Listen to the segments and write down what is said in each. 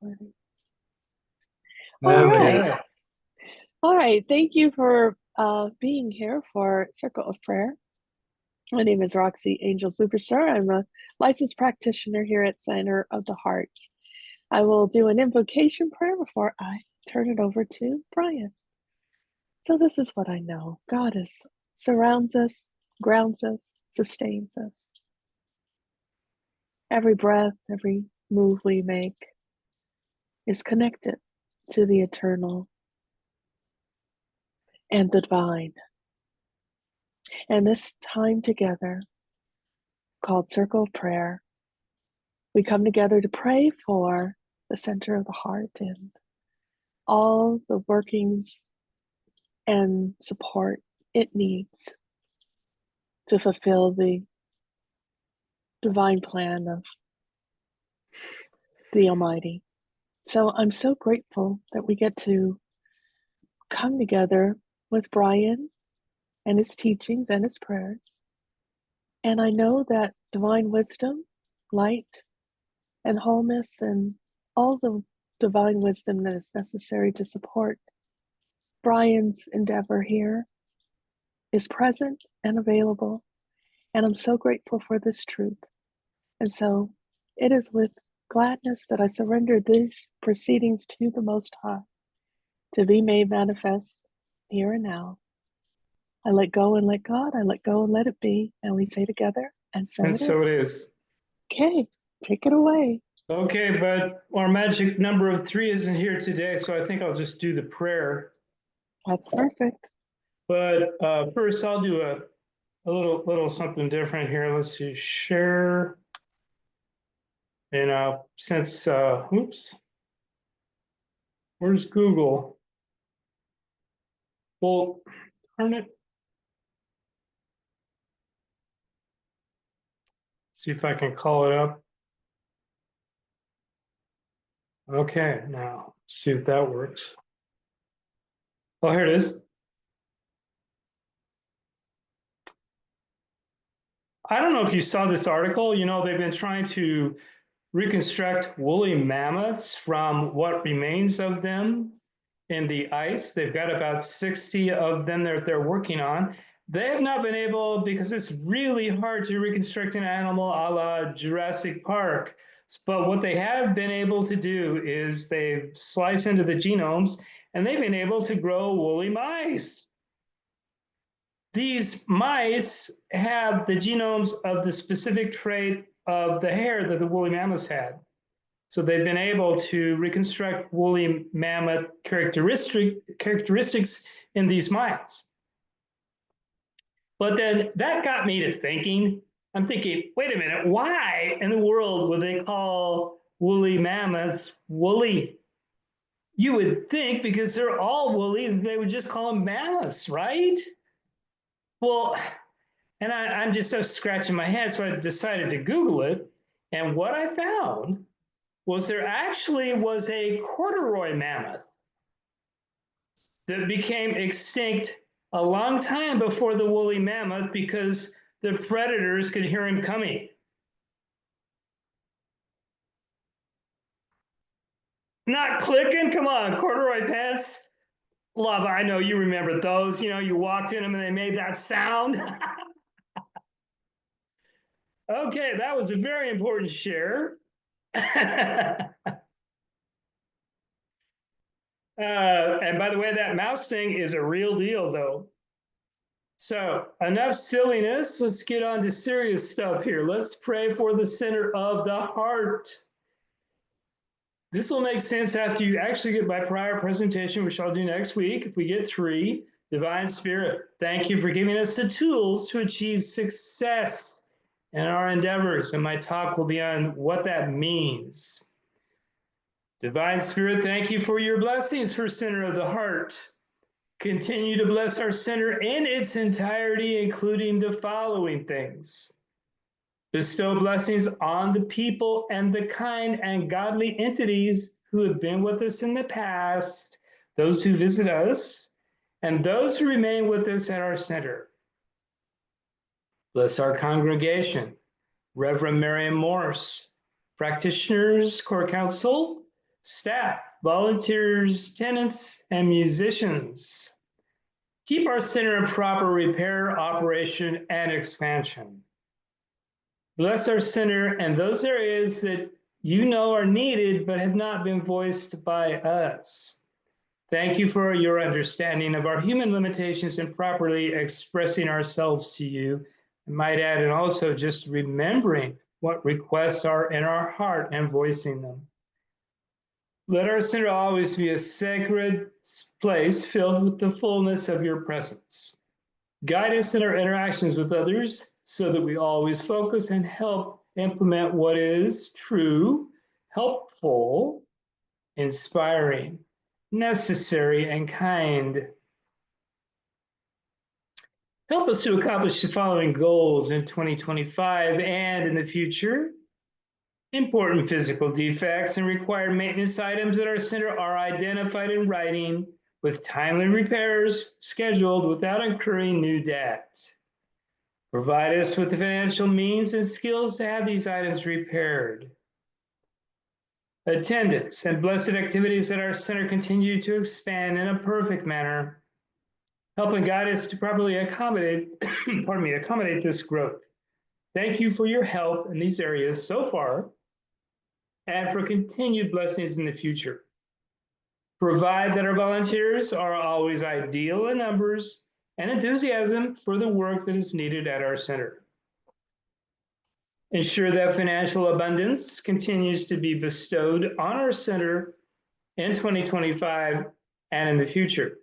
Recording. All Okay. right. All right. Thank you for being here for Circle of Prayer. My name is Roxy Angel Superstar. I'm a licensed practitioner here at Center of the Heart. I will do an invocation prayer before I turn it over to Brian. So this is what I know. God surrounds us, grounds us, sustains us. Every breath, every move we make is connected to the eternal and the divine. And this time together, called Circle of Prayer, we come together to pray for the center of the heart and all the workings and support it needs to fulfill the divine plan of the Almighty. So I'm so grateful that we get to come together with Brian and his teachings and his prayers. And I know that divine wisdom, light, and wholeness, and all the divine wisdom that is necessary to support Brian's endeavor here is present and available. And I'm so grateful for this truth. And so it is with gladness that I surrender these proceedings to the Most High to be made manifest here and now. I let go and let God. I let go and let it be. And we say together, and so And it so it is. is. Okay, take it away. Okay, but our magic number of 3 isn't here today, so I think I'll just do the prayer. That's perfect. But first, I'll do a little something different here. Let's see, share. And since, oops, where's Google? Well, darn it. See if I can call it up. Okay, now see if that works. Oh, here it is. I don't know if you saw this article. You know, they've been trying to reconstruct woolly mammoths from what remains of them in the ice. They've got about 60 of them that they're working on. They have not been able, because it's really hard to reconstruct an animal a la Jurassic Park. But what they have been able to do is they've sliced into the genomes and they've been able to grow woolly mice. These mice have the genomes of the specific trait of the hair that the woolly mammoths had. So they've been able to reconstruct woolly mammoth characteristics in these mice. But then that got me to thinking. I'm thinking, wait a minute, why in the world would they call woolly mammoths woolly? You would think because they're all woolly, they would just call them mammoths, right? Well, and I'm just so scratching my head, so I decided to Google it. And what I found was there actually was a corduroy mammoth that became extinct a long time before the woolly mammoth because the predators could hear him coming. Not clicking? Come on, corduroy pants. Lava, I know you remember those. You know, you walked in them and they made that sound. Okay, that was a very important share. And by the way, that mouse thing is a real deal, though. So enough silliness. Let's get on to serious stuff here. Let's pray for the center of the heart. This will make sense after you actually get my prior presentation, which I'll do next week if we get 3. Divine Spirit, thank you for giving us the tools to achieve success in our endeavors. And my talk will be on what that means. Divine Spirit, thank you for your blessings for center of the heart. Continue to bless our center in its entirety, including the following things. Bestow blessings on the people and the kind and godly entities who have been with us in the past, those who visit us, and those who remain with us at our center. Bless our congregation, Reverend Marion Morse, practitioners, core council, staff, volunteers, tenants, and musicians. Keep our center in proper repair, operation, and expansion. Bless our center and those areas that you know are needed but have not been voiced by us. Thank you for your understanding of our human limitations in properly expressing ourselves to you. I might add, and also just remembering what requests are in our heart and voicing them. Let our center always be a sacred place filled with the fullness of your presence. Guide us in our interactions with others so that we always focus and help implement what is true, helpful, inspiring, necessary, and kind. Help us to accomplish the following goals in 2025 and in the future. Important physical defects and required maintenance items at our center are identified in writing with timely repairs scheduled without incurring new debt. Provide us with the financial means and skills to have these items repaired. Attendance and blessed activities at our center continue to expand in a perfect manner, helping guide us to properly accommodate this growth. Thank you for your help in these areas so far and for continued blessings in the future. Provide that our volunteers are always ideal in numbers and enthusiasm for the work that is needed at our center. Ensure that financial abundance continues to be bestowed on our center in 2025 and in the future.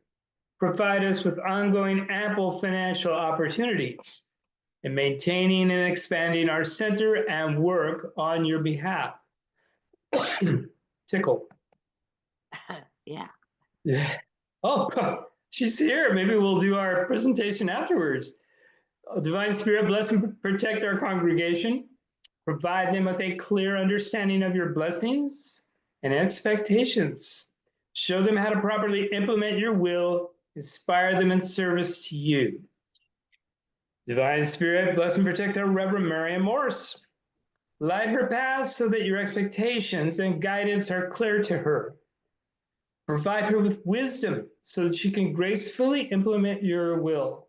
Provide us with ongoing ample financial opportunities in maintaining and expanding our center and work on your behalf. Tickle. Yeah. Yeah. Oh, she's here. Maybe we'll do our presentation afterwards. Divine Spirit, bless and protect our congregation. Provide them with a clear understanding of your blessings and expectations. Show them how to properly implement your will. Inspire them in service to you. Divine Spirit, bless and protect our Reverend Marian Morse. Light her path so that your expectations and guidance are clear to her. Provide her with wisdom so that she can gracefully implement your will.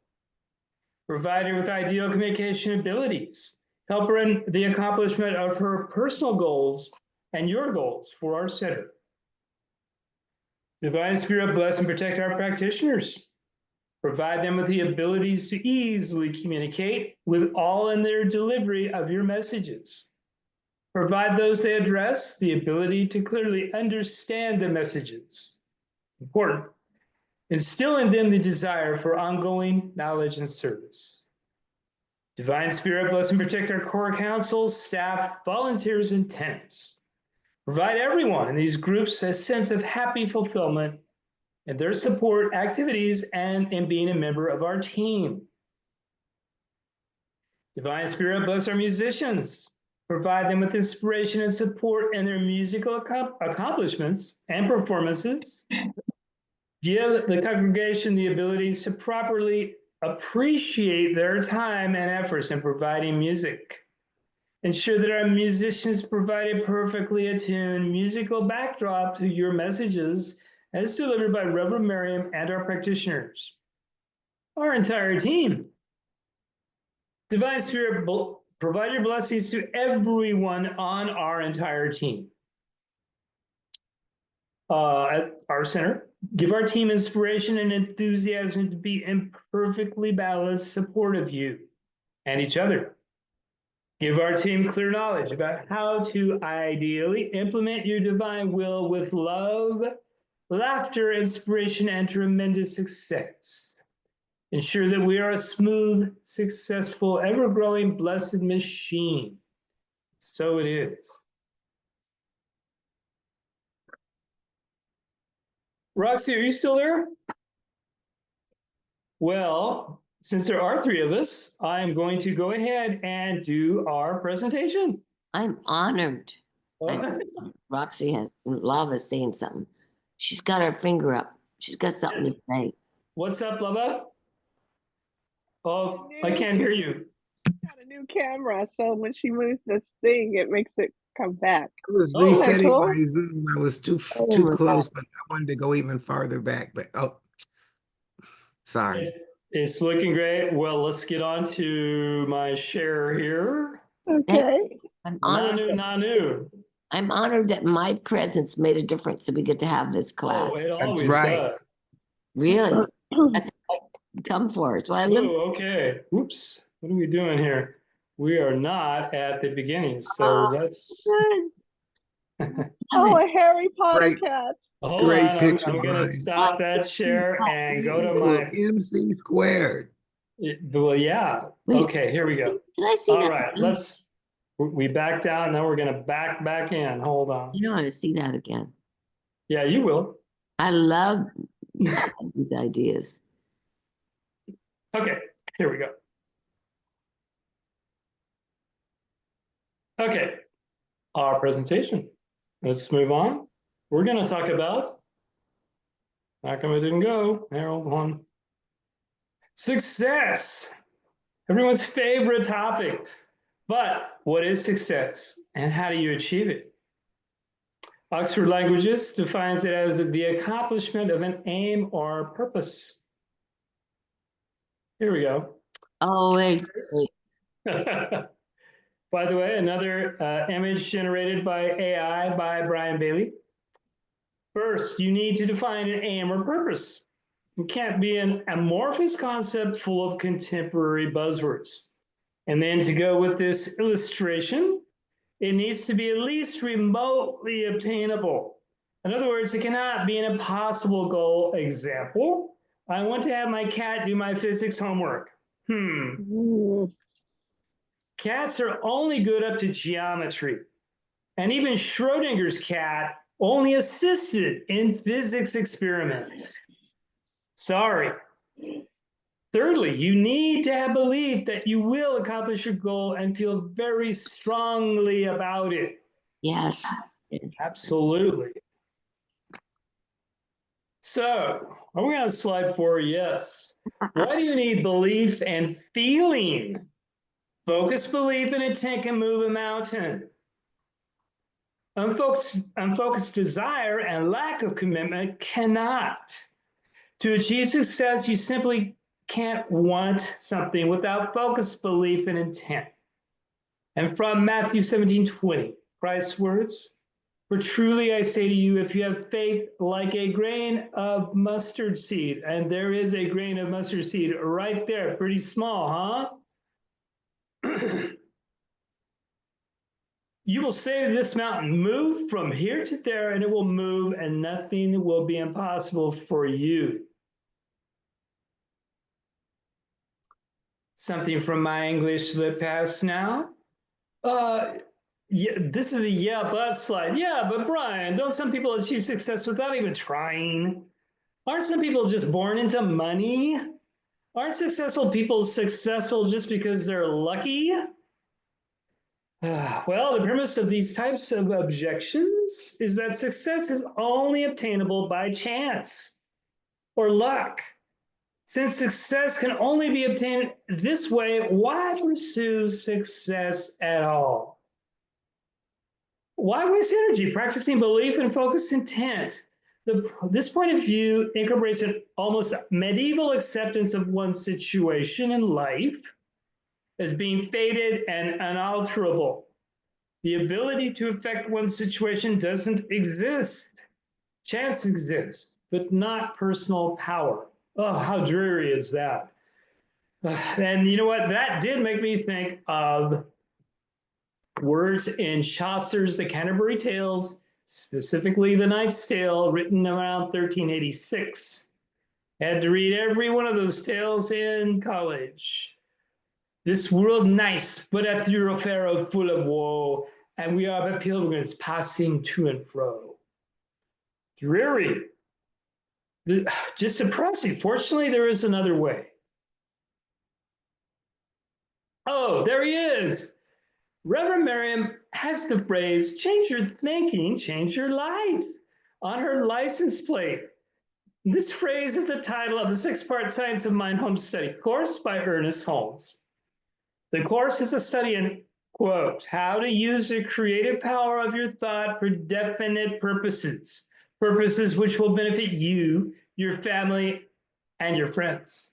Provide her with ideal communication abilities. Help her in the accomplishment of her personal goals and your goals for our center. Divine Spirit, bless and protect our practitioners. Provide them with the abilities to easily communicate with all in their delivery of your messages. Provide those they address the ability to clearly understand the messages. Important. Instill in them the desire for ongoing knowledge and service. Divine Spirit, bless and protect our core councils, staff, volunteers, and tenants. Provide everyone in these groups a sense of happy fulfillment in their support activities and in being a member of our team. Divine Spirit, bless our musicians. Provide them with inspiration and support in their musical accomplishments and performances. Give the congregation the abilities to properly appreciate their time and efforts in providing music. Ensure that our musicians provide a perfectly attuned musical backdrop to your messages as delivered by Reverend Miriam and our practitioners. Our entire team. Divine Spirit, provide your blessings to everyone on our entire team. At our center, give our team inspiration and enthusiasm to be in perfectly balanced support of you and each other. Give our team clear knowledge about how to ideally implement your divine will with love, laughter, inspiration, and tremendous success. Ensure that we are a smooth, successful, ever-growing, blessed machine. So it is. Roxy, are you still there? Well, since there are three of us, I'm going to go ahead and do our presentation. I'm honored. Roxy has, Lava's saying something. She's got her finger up. She's got something to say. What's up, Lava? Oh, I can't hear you. Got a new camera, so when she moves this thing, it makes it I'm back. I was Oh, Isn't that resetting cool? my Zoom. I was Oh too my close, God. but I wanted to go even farther back. But sorry. It's looking great. Well, let's get on to my share here. Okay. I'm honored Nanu, that, Nanu. I'm honored that my presence made a difference that we get to have this class. Oh, it That's always right. does. Really? That's what I come for. It's what I live for. Oh, okay. Oops. What are we doing here? We are not at the beginning, so Oh, let's good. Oh, Love a Harry Potter Great, cat. hold great on. picture, I'm gonna Brian. stop that share and E go to equals my. MC squared. Well, yeah. Wait. Okay, here we go. Did I see All that? right, we back down. Now we're gonna back in. Hold on. You know how to see that again. Yeah, you will. I love these ideas. Okay, here we go. Okay, our presentation. Let's move on. We're going to talk about, how come it didn't go? Hold on. Success, everyone's favorite topic. But what is success and how do you achieve it? Oxford Languages defines it as the accomplishment of an aim or purpose. Here we go. Oh, wait. By the way, another image generated by AI by Brian Bailey. First, you need to define an aim or purpose. It can't be an amorphous concept full of contemporary buzzwords. And then to go with this illustration, it needs to be at least remotely obtainable. In other words, it cannot be an impossible goal. Example, I want to have my cat do my physics homework. Cats are only good up to geometry. And even Schrodinger's cat only assisted in physics experiments. Sorry. Thirdly, you need to have belief that you will accomplish your goal and feel very strongly about it. Yes. Absolutely. So, are we on slide 4? Yes. Why do you need belief and feeling? Focused belief and intent can move a mountain. Unfocused desire and lack of commitment cannot. To achieve success, you simply can't want something without focused belief and intent. And from Matthew 17:20, Christ's words, for truly I say to you, if you have faith like a grain of mustard seed, and there is a grain of mustard seed right there, pretty small, huh? You will say to this mountain, move from here to there, and it will move, and nothing will be impossible for you. Something from my English Lit Pass now. Yeah, this is a yeah, but slide. Yeah, but Brian, don't some people achieve success without even trying? Aren't some people just born into money? Aren't successful people successful just because they're lucky? Well, the premise of these types of objections is that success is only obtainable by chance or luck. Since success can only be obtained this way, why pursue success at all? Why waste energy practicing belief and focused intent? This point of view incorporates an almost medieval acceptance of one's situation in life as being fated and unalterable. The ability to affect one's situation doesn't exist. Chance exists, but not personal power. Oh, how dreary is that? And you know what? That did make me think of words in Chaucer's The Canterbury Tales, specifically The Knight's Tale, written around 1386. Had to read every one of those tales in college. This world nice, but a thoroughfare full of woe, and we are but pilgrims passing to and fro. Dreary. Just depressing. Fortunately, there is another way. Oh, there he is. Reverend Miriam has the phrase, change your thinking, change your life, on her license plate. This phrase is the title of the 6-part Science of Mind Home Study course by Ernest Holmes. The course is a study in Quote, how to use the creative power of your thought for definite purposes, purposes which will benefit you, your family, and your friends.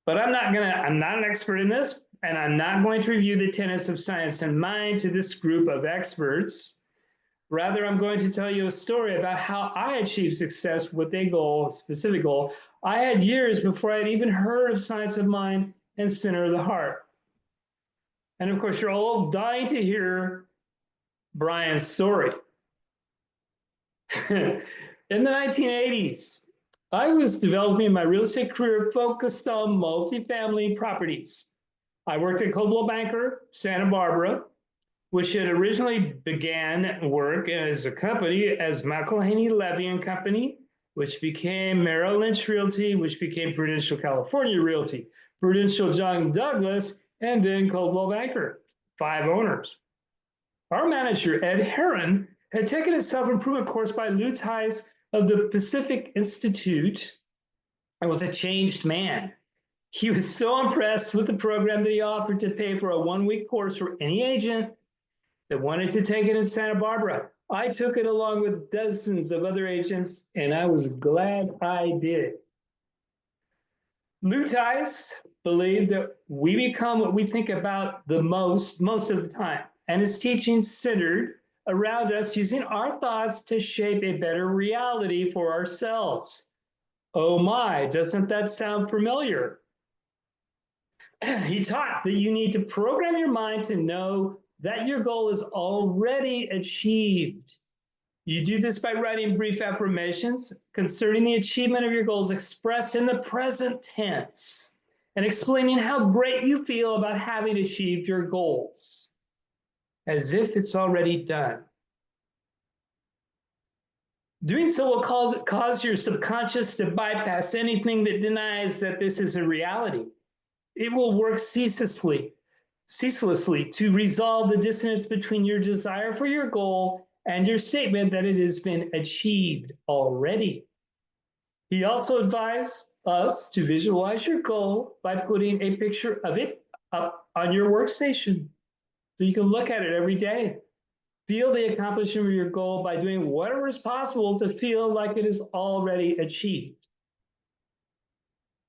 But I'm not an expert in this, and I'm not going to review the tenets of science and mind to this group of experts. Rather, I'm going to tell you a story about how I achieved success with a goal, a specific goal, I had years before I'd even heard of science of mind and center of the heart. And of course, you're all dying to hear Brian's story. In the 1980s, I was developing my real estate career focused on multifamily properties. I worked at Coldwell Banker, Santa Barbara, which had originally began work as a company as McElhaney Levy and Company, which became Merrill Lynch Realty, which became Prudential California Realty, Prudential John Douglas, and then Coldwell Banker, 5 owners. Our manager, Ed Herron, had taken a self-improvement course by Lou Tice of the Pacific Institute and was a changed man. He was so impressed with the program that he offered to pay for a 1-week course for any agent that wanted to take it in Santa Barbara. I took it along with dozens of other agents, and I was glad I did. Lou Tice believed that we become what we think about the most of the time, and his teachings centered around us using our thoughts to shape a better reality for ourselves. Oh my, doesn't that sound familiar? He taught that you need to program your mind to know that your goal is already achieved. You do this by writing brief affirmations concerning the achievement of your goals expressed in the present tense and explaining how great you feel about having achieved your goals, as if it's already done. Doing so will cause your subconscious to bypass anything that denies that this is a reality. It will work ceaselessly to resolve the dissonance between your desire for your goal and your statement that it has been achieved already. He also advised us to visualize your goal by putting a picture of it up on your workstation so you can look at it every day. Feel the accomplishment of your goal by doing whatever is possible to feel like it is already achieved.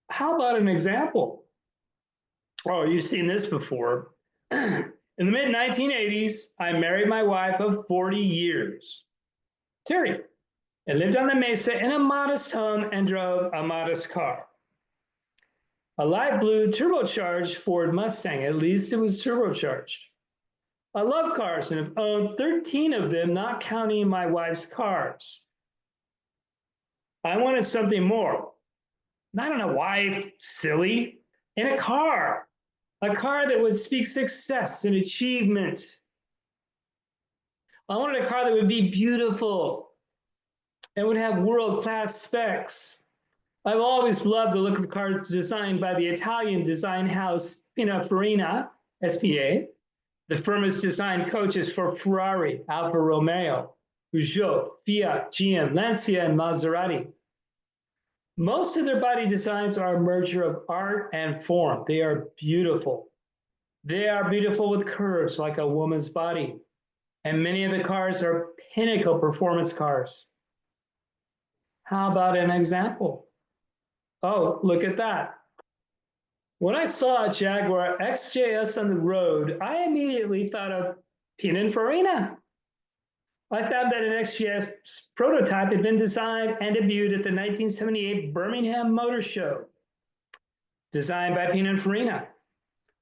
How about an example? Oh, you've seen this before. In the mid-1980s, I married my wife of 40 years, Terry, and lived on the Mesa in a modest home and drove a modest car. A light blue turbocharged Ford Mustang, at least it was turbocharged. I love cars and have owned 13 of them, not counting my wife's cars. I wanted something more. Not in a wife, silly, in a car that would speak success and achievement. I wanted a car that would be beautiful and would have world-class specs. I've always loved the look of cars designed by the Italian design house Pininfarina, SPA. The firm has designed coaches for Ferrari, Alfa Romeo, Peugeot, Fiat, GM, Lancia, and Maserati. Most of their body designs are a merger of art and form. They are beautiful. They are beautiful with curves like a woman's body. And many of the cars are pinnacle performance cars. How about an example? Oh, look at that. When I saw a Jaguar XJS on the road, I immediately thought of Pininfarina. I found that an XJS prototype had been designed and debuted at the 1978 Birmingham Motor Show, designed by Pininfarina.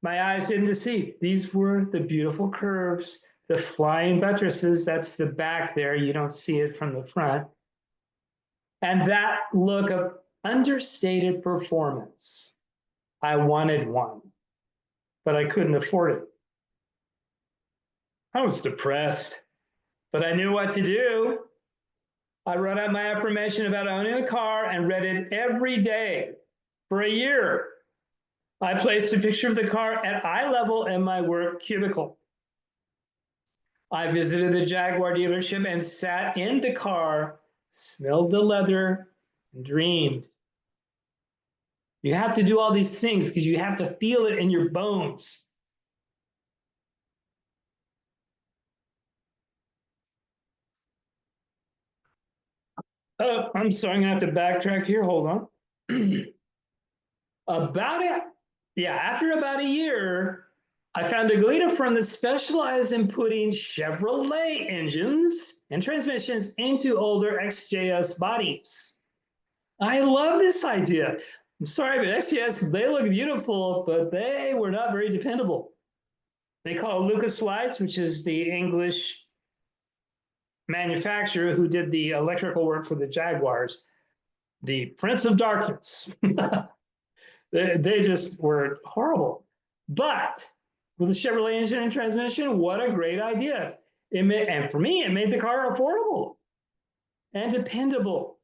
My eyes didn't deceive. These were the beautiful curves, the flying buttresses. That's the back there. You don't see it from the front. And that look of understated performance. I wanted one, but I couldn't afford it. I was depressed, but I knew what to do. I wrote out my affirmation about owning a car and read it every day for a year. I placed a picture of the car at eye level in my work cubicle. I visited the Jaguar dealership and sat in the car, smelled the leather, and dreamed. You have to do all these things because you have to feel it in your bones. Oh, I'm sorry, I'm gonna have to backtrack here. Hold on. After about a year, I found a Goleta firm that specialized in putting Chevrolet engines and transmissions into older XJS bodies. I love this idea. I'm sorry, but XJS, they look beautiful, but they were not very dependable. They call Lucas Slice, which is the English manufacturer who did the electrical work for the Jaguars, the Prince of Darkness. They just were horrible. But with the Chevrolet engine and transmission, what a great idea. And for me, it made the car affordable and dependable.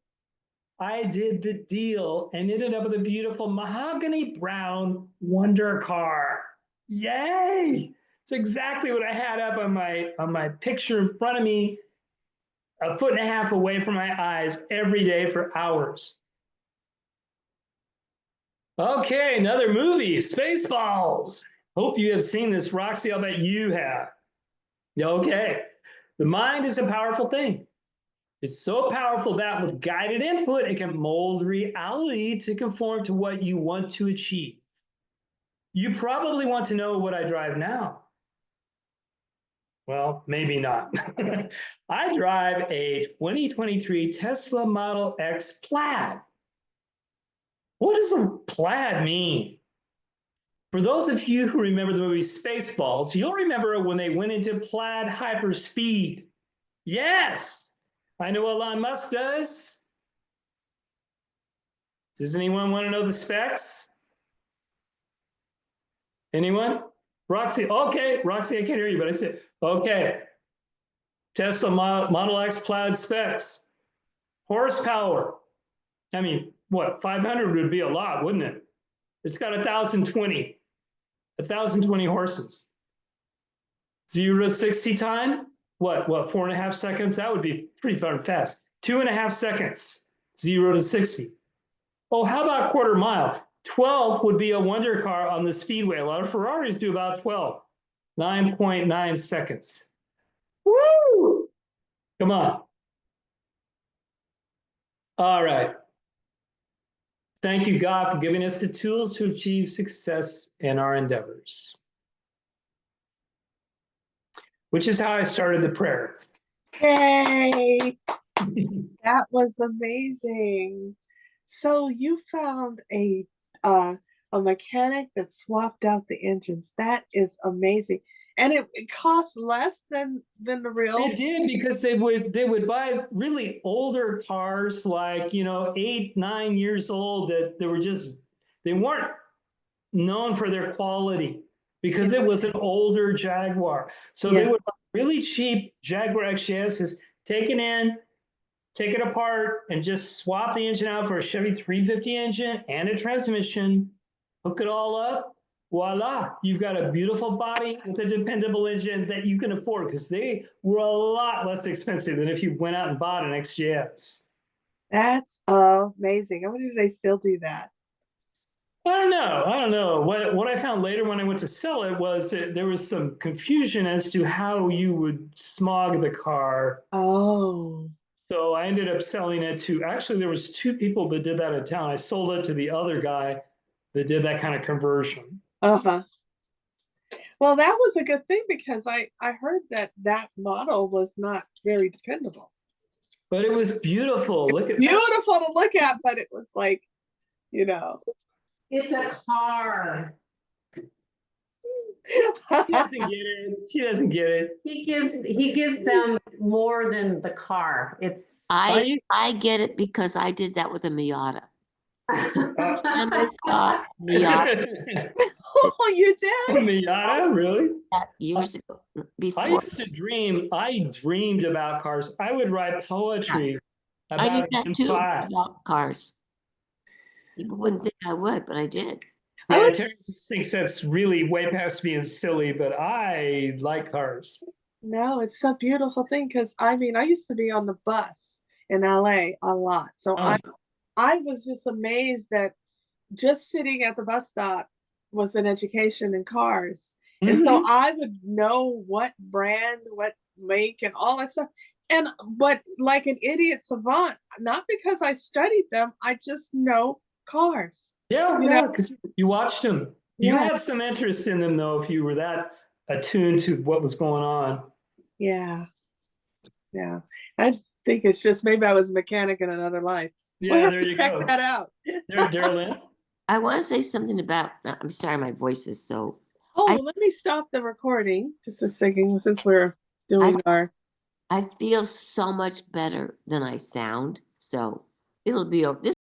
I did the deal and ended up with a beautiful mahogany brown wonder car. Yay! It's exactly what I had up on my picture in front of me, a foot and a half away from my eyes every day for hours. Okay, another movie, Spaceballs. Hope you have seen this, Roxy. I'll bet you have. Okay. The mind is a powerful thing. It's so powerful that with guided input, it can mold reality to conform to what you want to achieve. You probably want to know what I drive now. Well, maybe not. I drive a 2023 Tesla Model X Plaid. What does a plaid mean? For those of you who remember the movie Spaceballs, you'll remember when they went into plaid hyperspeed. Yes, I know Elon Musk does. Does anyone want to know the specs? Anyone? Roxy, okay, Roxy, I can't hear you, but I said, okay. Tesla Model X Plaid specs. Horsepower. I mean, what, 500 would be a lot, wouldn't it? It's got 1,020 horses. 0 to 60 time, what, 4.5 seconds? That would be pretty darn fast. 2.5 seconds, 0 to 60. Oh, how about quarter mile? 12 would be a wonder car on the speedway. A lot of Ferraris do about 12. 9.9 seconds. Woo! Come on. All right. Thank you, God, for giving us the tools to achieve success in our endeavors. Which is how I started the prayer. Yay! That was amazing. So you found a mechanic that swapped out the engines. That is amazing. And it costs less than the real. They did, because they would buy really older cars, like 8, 9 years old, that they weren't known for their quality because it was an older Jaguar. So they would buy really cheap Jaguar XJSs, take it apart, and just swap the engine out for a Chevy 350 engine and a transmission, hook it all up. Voila, you've got a beautiful body with a dependable engine that you can afford, because they were a lot less expensive than if you went out and bought an XJS. That's amazing. I wonder if they still do that. I don't know. What I found later when I went to sell it was that there was some confusion as to how you would smog the car. Oh. So I ended up selling it to, actually there was 2 people that did that in town. I sold it to the other guy that did that kind of conversion. Uh-huh. Well, that was a good thing, because I heard that model was not very dependable. But it was beautiful. Look at Beautiful to look at, but it was like, It's a car. She doesn't get it. She doesn't get it. He gives them more than the car. It's I get it, because I did that with a Miata. And I saw Miata Oh, you did? Miata, really? that years ago. Before I dreamed about cars. I would write poetry I did about that too, M5. about cars. People wouldn't think I would, but I did. I Yeah, would Terry thinks that's really way past being silly, but I like cars. No, it's a beautiful thing, because I used to be on the bus in LA a lot. So Oh. I was just amazed that just sitting at the bus stop was an education in cars. And so I would know what brand, what make, and all that stuff. But like an idiot savant, not because I studied them, I just know cars. Yeah, You yeah, know? because you watched them. You Yes. had some interest in them though, if you were that attuned to what was going on. Yeah. Yeah. I think it's just maybe I was a mechanic in another life. We'll Yeah, have there to you check go. that out. There, Darlene. I want to say something about, I'm sorry, my voice is so, Oh, let me stop the recording just a second since we're doing our. I feel so much better than I sound. So it'll be, this